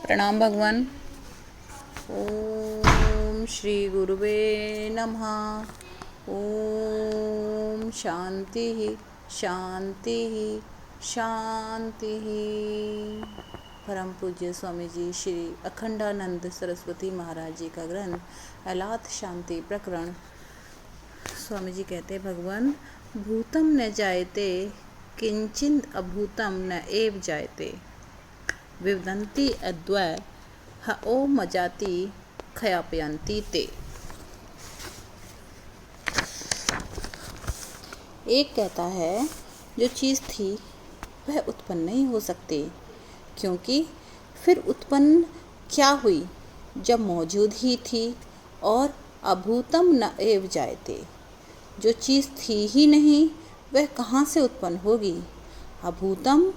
प्रणाम भगवान। ओम श्री गुरुवे नमः। ओम शांति शांति शांति। परम पूज्य स्वामी जी श्री अखंडानंद सरस्वती महाराज जी का ग्रंथ अलात शांति प्रकरण। स्वामी जी कहते, भगवान भूतम न जायते किंचित अभूतम न एव जायते विवदन्ति अद्वय हओ मजाति क्षयापयन्ति ते। एक कहता है, जो चीज़ थी वह उत्पन्न नहीं हो सकती, क्योंकि फिर उत्पन्न क्या हुई जब मौजूद ही थी। और अभूतम न एव जायते, जो चीज़ थी ही नहीं वह कहाँ से उत्पन्न होगी। अभूतम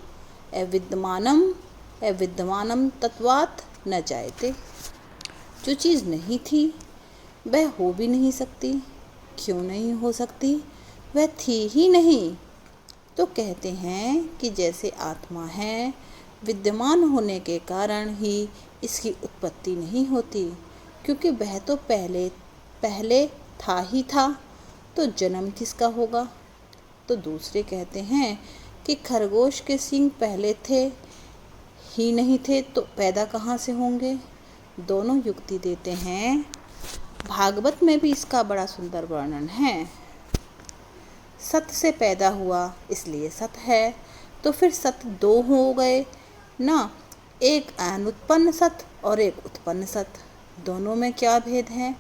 अविद्यमानम तत्वात् न जायते, जो चीज़ नहीं थी वह हो भी नहीं सकती। क्यों नहीं हो सकती? वह थी ही नहीं। तो कहते हैं कि जैसे आत्मा है, विद्यमान होने के कारण ही इसकी उत्पत्ति नहीं होती, क्योंकि वह तो पहले था ही था, तो जन्म किसका होगा। तो दूसरे कहते हैं कि खरगोश के सींग पहले थे ही नहीं थे, तो पैदा कहाँ से होंगे। दोनों युक्ति देते हैं। भागवत में भी इसका बड़ा सुंदर वर्णन है। सत से पैदा हुआ इसलिए सत है, तो फिर सत दो हो गए ना, एक अनुत्पन्न सत और एक उत्पन्न सत। दोनों में क्या भेद है?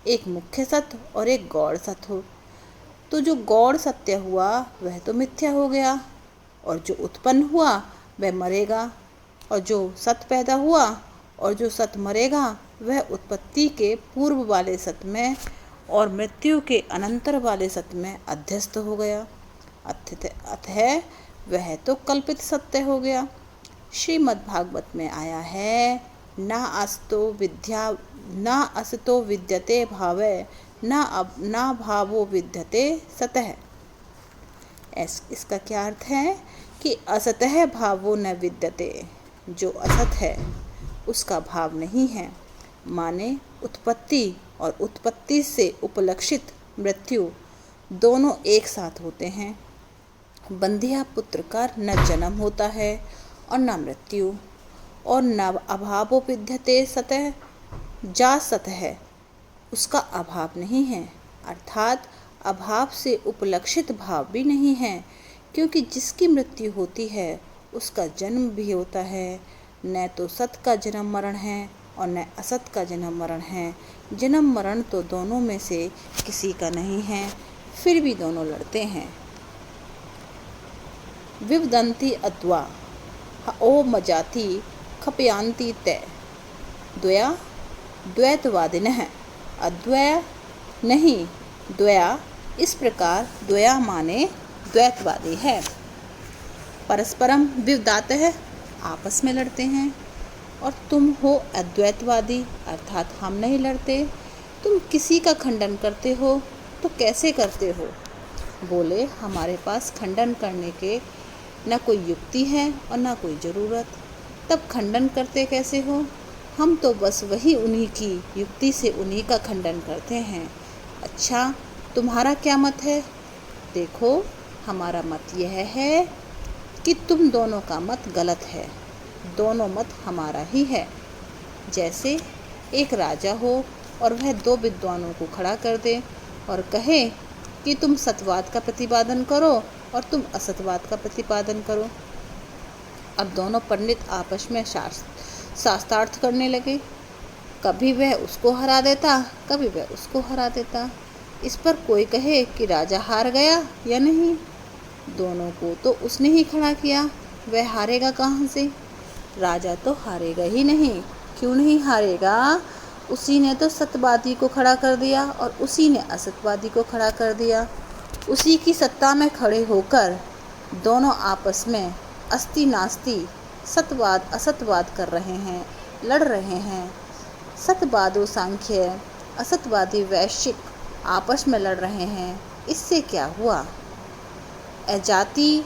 एक मुख्य सत और एक गौड़ सत हो। तो जो गौड़ सत्य हुआ वह तो मिथ्या हो गया, और जो उत्पन्न हुआ वह मरेगा। और जो सत पैदा हुआ और जो सत मरेगा वह उत्पत्ति के पूर्व वाले सत में और मृत्यु के अनंतर वाले सत में अध्यस्त हो गया। अतः वह तो कल्पित सत्य हो गया। श्रीमद् भागवत में आया है, न असतो विद्यते भावे न भावो विद्यते सतः। इसका क्या अर्थ है कि असतः भावो न विद्यते, जो असत है उसका भाव नहीं है। माने उत्पत्ति और उत्पत्ति से उपलक्षित मृत्यु दोनों एक साथ होते हैं। बंधिया पुत्र का न जन्म होता है और न मृत्यु, और न अभावो विद्यते सतः, जा सत है उसका अभाव नहीं है, अर्थात अभाव से उपलक्षित भाव भी नहीं है। क्योंकि जिसकी मृत्यु होती है उसका जन्म भी होता है। न तो सत का जन्म मरण है और न असत का जन्म मरण है। जन्म मरण तो दोनों में से किसी का नहीं है, फिर भी दोनों लड़ते हैं। विवदन्ति अद्वा हओ मजाति क्षयापयन्ति ते। द्वया द्वैतवादिनः, अद्वय नहीं द्वया। इस प्रकार द्वया माने द्वैतवादी है। परस्परम विवदातः, आपस में लड़ते हैं। और तुम हो अद्वैतवादी, अर्थात हम नहीं लड़ते। तुम किसी का खंडन करते हो तो कैसे करते हो? बोले, हमारे पास खंडन करने के न कोई युक्ति है और न कोई ज़रूरत। तब खंडन करते कैसे हो? हम तो बस वही उन्हीं की युक्ति से उन्हीं का खंडन करते हैं। अच्छा, तुम्हारा क्या मत है? देखो, हमारा मत यह है कि तुम दोनों का मत गलत है। दोनों मत हमारा ही है। जैसे एक राजा हो और वह दो विद्वानों को खड़ा कर दे और कहे कि तुम सतवाद का प्रतिपादन करो और तुम असतवाद का प्रतिपादन करो। अब दोनों पंडित आपस में शास्त्रार्थ करने लगे। कभी वह उसको हरा देता, कभी वह उसको हरा देता। इस पर कोई कहे कि राजा हार गया या नहीं। दोनों को तो उसने ही खड़ा किया, वह हारेगा कहाँ से? राजा तो हारेगा ही नहीं। क्यों नहीं हारेगा? उसी ने तो सत्यवादी को खड़ा कर दिया और उसी ने असत्यवादी को खड़ा कर दिया। उसी की सत्ता में खड़े होकर दोनों आपस में अस्ति नास्ति सत्यवाद असत्यवाद कर रहे हैं, लड़ रहे हैं। सत्यवादो सांख्य, असत्यवादी वैश्विक आपस में लड़ रहे हैं। इससे क्या हुआ? अजाति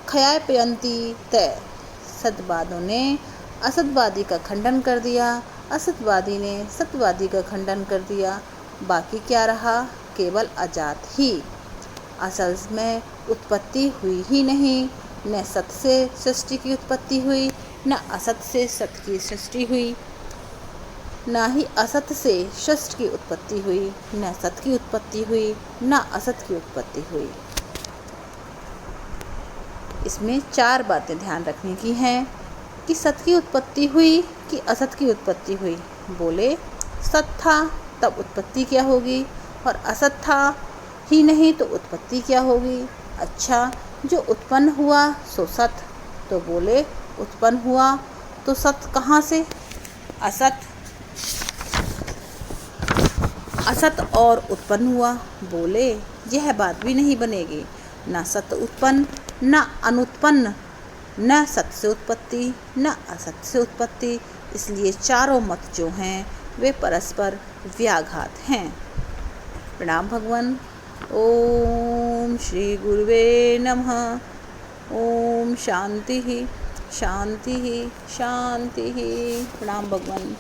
क्षयापयन्ति ते। सत्यवादों ने असतवादी का खंडन कर दिया, असतवादी ने सत्यवादी का खंडन कर दिया। बाकी क्या रहा? केवल अजात ही। असल में उत्पत्ति हुई ही नहीं। न सत से सृष्टि की उत्पत्ति हुई, न असत से सत की सृष्टि हुई। न ही असत से सृष्टि की उत्पत्ति हुई, न सत की उत्पत्ति हुई, न असत की उत्पत्ति हुई। इसमें 4 बातें ध्यान रखने की हैं कि सत की उत्पत्ति हुई कि असत की उत्पत्ति हुई। बोले सत था तब उत्पत्ति क्या होगी, और असत था ही नहीं तो उत्पत्ति क्या होगी। अच्छा, जो उत्पन्न हुआ सो सत, तो बोले उत्पन्न हुआ तो सत कहाँ से? असत और उत्पन्न हुआ। बोले यह बात भी नहीं बनेगी। न सत उत्पन्न न अनुत्पन्न, न सत से उत्पत्ति न असत से उत्पत्ति। इसलिए चारों मत जो हैं वे परस्पर व्याघात हैं। प्रणाम भगवान। ओम श्री गुरुवे नमः। ओम शांति ही शांति ही शांति ही। प्रणाम भगवान।